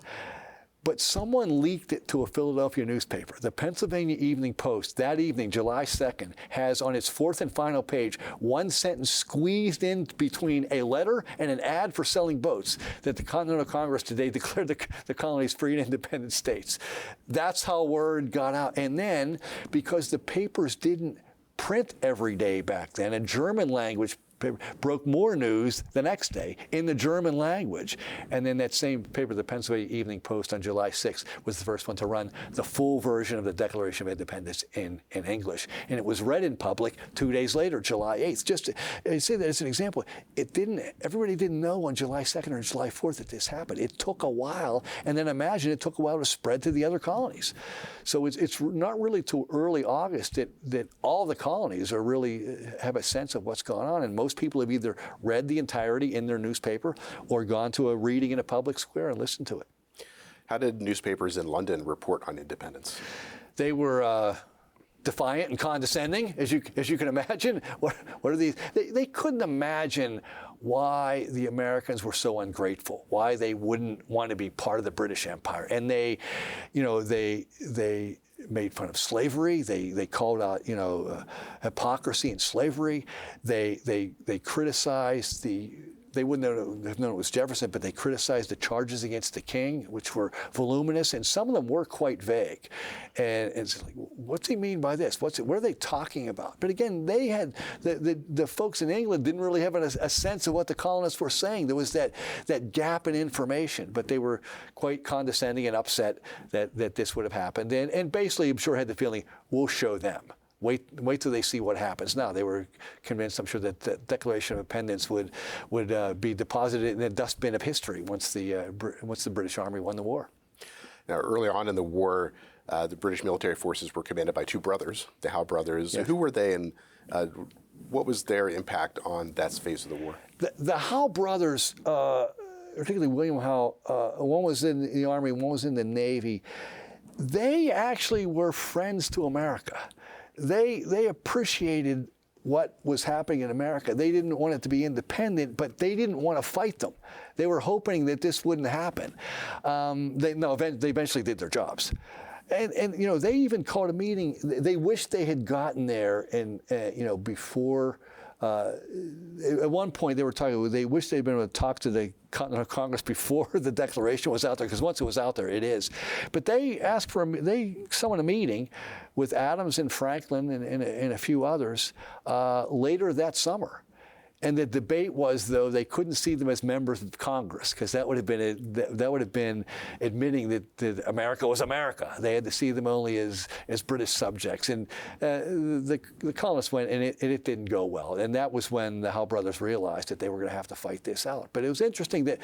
But someone leaked it to a Philadelphia newspaper. The Pennsylvania Evening Post, that evening, July 2nd, has on its fourth and final page one sentence squeezed in between a letter and an ad for selling boats that the Continental Congress today declared the colonies free and independent states. That's how word got out. And then, because the papers didn't print every day back then, a German language paper broke more news the next day in the German language. And then that same paper, the Pennsylvania Evening Post, on July 6th, was the first one to run the full version of the Declaration of Independence in English. And it was read in public 2 days later, July 8th. Just to say that as an example, everybody didn't know on July 2nd or July 4th that this happened. It took a while, and then imagine it took a while to spread to the other colonies. So it's not really till early August that all the colonies are really have a sense of what's going on, and most people have either read the entirety in their newspaper or gone to a reading in a public square and listened to it. How did newspapers in London report on independence? They were defiant and condescending, as you can imagine. What are these? They couldn't imagine why the Americans were so ungrateful, why they wouldn't want to be part of the British Empire, and they made fun of slavery. They called out, hypocrisy and slavery. They criticized they wouldn't have known it was Jefferson, but they criticized the charges against the king, which were voluminous, and some of them were quite vague. And it's like, what's he mean by this? What are they talking about? But again, they had the folks in England didn't really have a sense of what the colonists were saying. There was that gap in information, but they were quite condescending and upset that this would have happened. And basically, I'm sure had the feeling, we'll show them. Wait till they see what happens. Now, they were convinced, I'm sure, that the Declaration of Independence would be deposited in the dustbin of history once the British Army won the war. Now, early on in the war, the British military forces were commanded by two brothers, the Howe brothers. Yes. Who were they, and what was their impact on that phase of the war? The Howe brothers, particularly William Howe, one was in the Army, one was in the Navy. They actually were friends to America. They appreciated what was happening in America. They didn't want it to be independent, but they didn't want to fight them. They were hoping that this wouldn't happen. They eventually did their jobs. And they even called a meeting. They wished they had gotten there and before. At one point, they wished they'd been able to talk to the Continental Congress before the Declaration was out there, because once it was out there, it is. But they asked they summoned a meeting with Adams and Franklin and a few others later that summer. And the debate was, though, they couldn't see them as members of Congress, because that would have been admitting that America was America. They had to see them only as British subjects. And the colonists went, and it didn't go well. And that was when the Howe brothers realized that they were going to have to fight this out. But it was interesting that,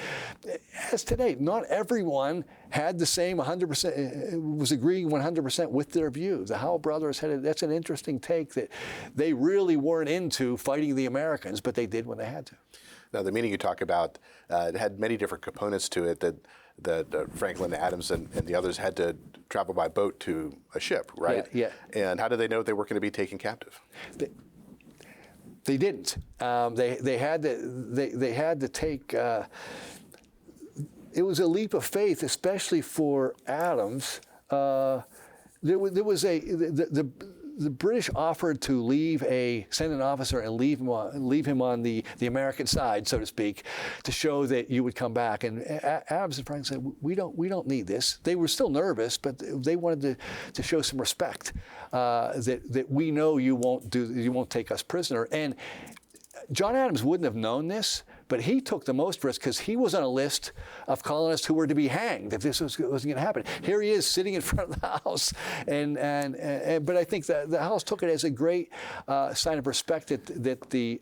as today, not everyone had the same 100%, was agreeing 100% with their views. The Howe brothers that's an interesting take, that they really weren't into fighting the Americans, but they did when they had to. Now, the meeting you talk about, it had many different components to it, that Franklin, Adams, and the others had to travel by boat to a ship, right? Yeah. And how did they know they weren't going to be taken captive? They didn't. They had to take. It was a leap of faith, especially for Adams. The British offered to send an officer and leave him on the American side, so to speak, to show that you would come back. And Adams and Franklin said, we don't need this. They were still nervous, but they wanted to show some respect, that we know you won't take us prisoner. And John Adams wouldn't have known this, but he took the most risk because he was on a list of colonists who were to be hanged if this was going to happen. Here he is sitting in front of the House, but I think the House took it as a great sign of respect that the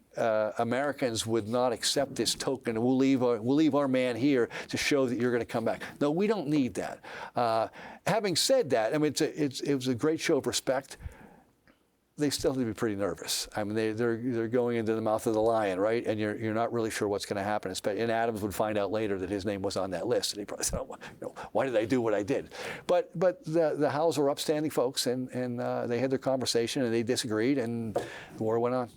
Americans would not accept this token. We'll leave our man here to show that you're going to come back. No, we don't need that. Having said that, I mean, it was a great show of respect. They still have to be pretty nervous. I mean, they're going into the mouth of the lion, right? And you're not really sure what's going to happen. And Adams would find out later that his name was on that list, and he probably said, "Why did I do what I did?" But the Howes were upstanding folks, and they had their conversation, and they disagreed, and the war went on.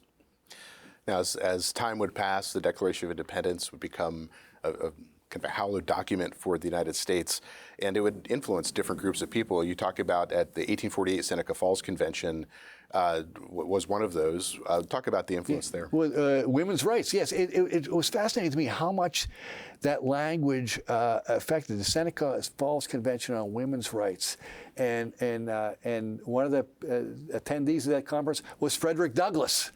Now, as time would pass, the Declaration of Independence would become a kind of a hallowed document for the United States, and it would influence different groups of people. You talk about at the 1848 Seneca Falls Convention was one of those. Talk about the influence there. Well, women's rights, yes. It was fascinating to me how much that language affected the Seneca Falls Convention on women's rights. And one of the attendees of that conference was Frederick Douglass,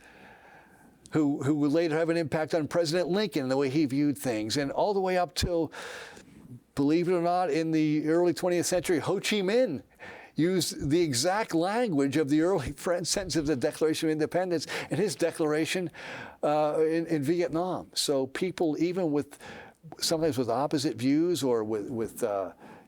who would later have an impact on President Lincoln and the way he viewed things. And all the way up till, believe it or not, in the early 20th century, Ho Chi Minh used the exact language of the early French sentence of the Declaration of Independence in his declaration in Vietnam. So people, even sometimes with opposite views or with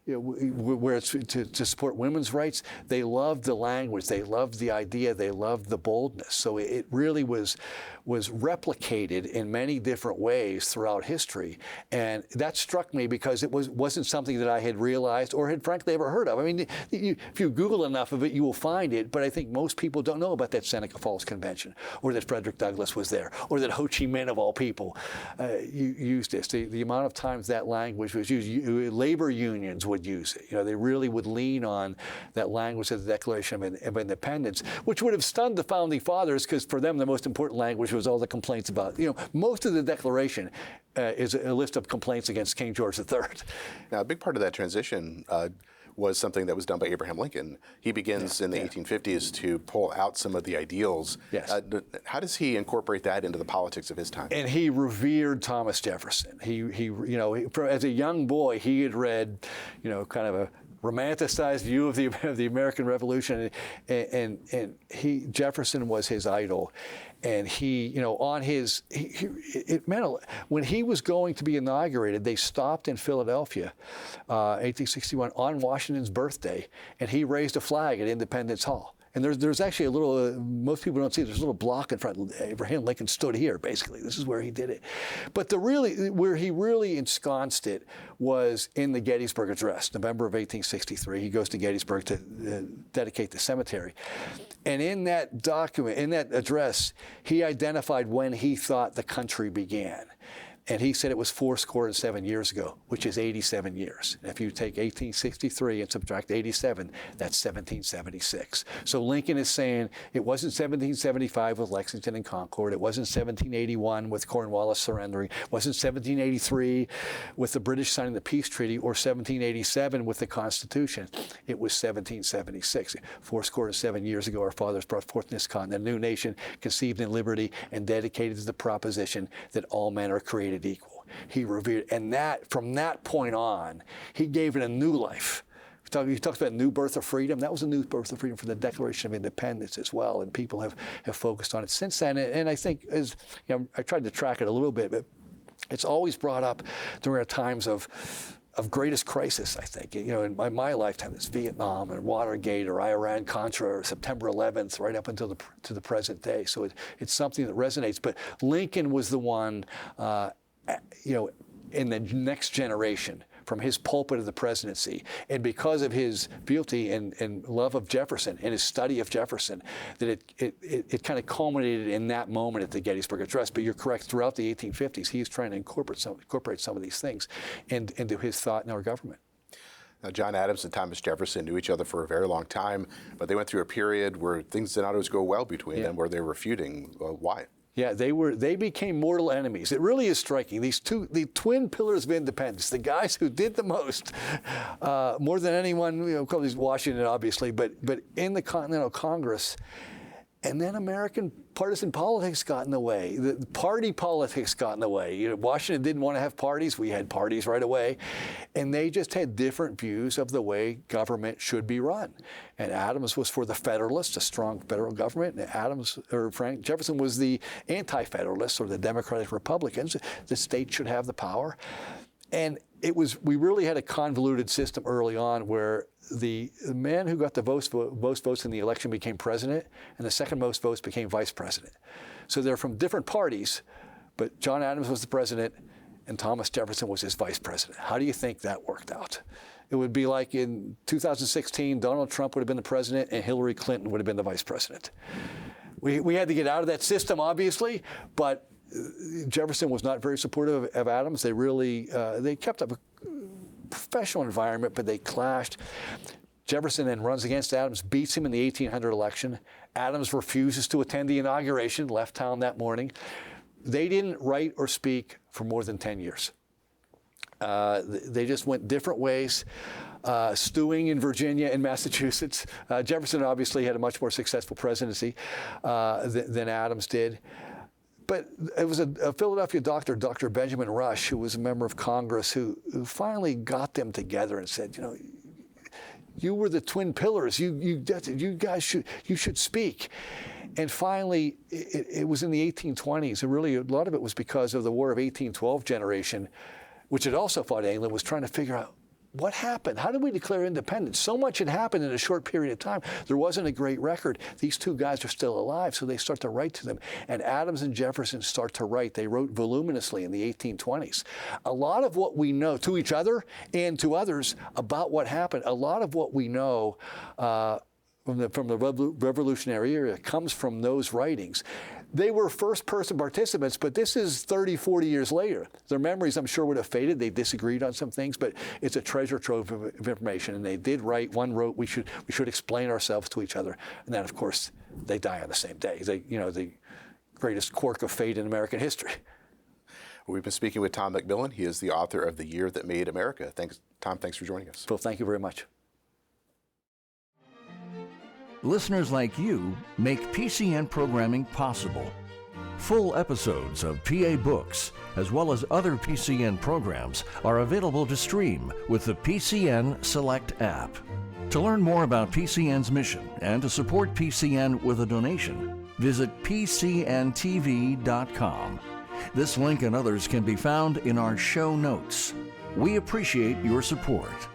where it's to support women's rights, they loved the language, they loved the idea, they loved the boldness. So it really was replicated in many different ways throughout history. And that struck me because it wasn't something that I had realized or had frankly ever heard of. I mean, if you Google enough of it, you will find it, but I think most people don't know about that Seneca Falls Convention, or that Frederick Douglass was there, or that Ho Chi Minh, of all people, used this. The amount of times that language was used, labor unions would use it. They really would lean on that language of the Declaration of Independence, which would have stunned the Founding Fathers, because for them the most important language was all the complaints about, most of the Declaration is a list of complaints against King George III. Now, a big part of that transition was something that was done by Abraham Lincoln. He begins in the 1850s to pull out some of the ideals. Yes. How does he incorporate that into the politics of his time? And he revered Thomas Jefferson. He as a young boy, he had read, kind of a romanticized view of the American Revolution, and Jefferson was his idol. And it meant when he was going to be inaugurated, they stopped in Philadelphia, 1861, on Washington's birthday, and he raised a flag at Independence Hall. And there's actually a little, most people don't see, there's a little block in front. Abraham Lincoln stood here, basically. This is where he did it. But where he really ensconced it was in the Gettysburg Address, November of 1863. He goes to Gettysburg to dedicate the cemetery. And in that document, in that address, he identified when he thought the country began. And he said it was 77 years ago, which is 87 years. And if you take 1863 and subtract 87, that's 1776. So Lincoln is saying it wasn't 1775 with Lexington and Concord. It wasn't 1781 with Cornwallis surrendering. It wasn't 1783 with the British signing the peace treaty, or 1787 with the Constitution. It was 1776. 77 years ago, our fathers brought forth in this continent a new nation, conceived in liberty and dedicated to the proposition that all men are created equal. He revered, and that from that point on, he gave it a new life. He talks about new birth of freedom. That was a new birth of freedom for the Declaration of Independence as well, and people have focused on it since then. And I think, I tried to track it a little bit, but it's always brought up during our times of of greatest crisis, I think. In my lifetime, it's Vietnam and Watergate or Iran-Contra or September 11th, right up until to the present day. So it's something that resonates. But Lincoln was the one, in the next generation, from his pulpit of the presidency, and because of his fealty and love of Jefferson and his study of Jefferson, that it kind of culminated in that moment at the Gettysburg Address. But you're correct, throughout the 1850s, he was trying to incorporate some of these things into his thought in our government. Now, John Adams and Thomas Jefferson knew each other for a very long time, but they went through a period where things did not always go well between them, where they were feuding. Why? Yeah, they became mortal enemies. It really is striking. The twin pillars of independence, the guys who did the most, more than anyone, Washington obviously, but in the Continental Congress. And then American partisan politics got in the way. The party politics got in the way. Washington didn't want to have parties. We had parties right away. And they just had different views of the way government should be run. And Adams was for the Federalists, a strong federal government. And Frank Jefferson was the anti-Federalists, or the Democratic Republicans. The state should have the power. And we really had a convoluted system early on where the man who got the most votes in the election became president, and the second most votes became vice president. So they're from different parties, but John Adams was the president, and Thomas Jefferson was his vice president. How do you think that worked out? It would be like in 2016, Donald Trump would have been the president, and Hillary Clinton would have been the vice president. We had to get out of that system, obviously, but Jefferson was not very supportive of Adams. They kept up a professional environment, but they clashed. Jefferson then runs against Adams, beats him in the 1800 election. Adams refuses to attend the inauguration, left town that morning. They didn't write or speak for more than 10 years. They just went different ways, stewing in Virginia and Massachusetts. Jefferson obviously had a much more successful presidency than Adams did. But it was a Philadelphia doctor, Dr. Benjamin Rush, who was a member of Congress, who finally got them together and said, you were the twin pillars. You guys should speak. And finally, it was in the 1820s. And really, a lot of it was because of the War of 1812 generation, which had also fought England, was trying to figure out, what happened? How did we declare independence? So much had happened in a short period of time. There wasn't a great record. These two guys are still alive, so they start to write to them. And Adams and Jefferson start to write. They wrote voluminously in the 1820s. A lot of what we know to each other and to others about what happened, a lot of what we know from the Revolutionary era comes from those writings. They were first-person participants, but this is 30, 40 years later. Their memories, I'm sure, would have faded. They disagreed on some things, but it's a treasure trove of information. And they did write. One wrote, "We should explain ourselves to each other." And then, of course, they die on the same day. The greatest quirk of fate in American history. We've been speaking with Tom McMillian. He is the author of The Year That Made America. Thanks, Tom. Thanks for joining us. Phil, thank you very much. Listeners like you make PCN programming possible. Full episodes of PA Books, as well as other PCN programs, are available to stream with the PCN Select app. To learn more about PCN's mission and to support PCN with a donation, visit pcntv.com. This link and others can be found in our show notes. We appreciate your support.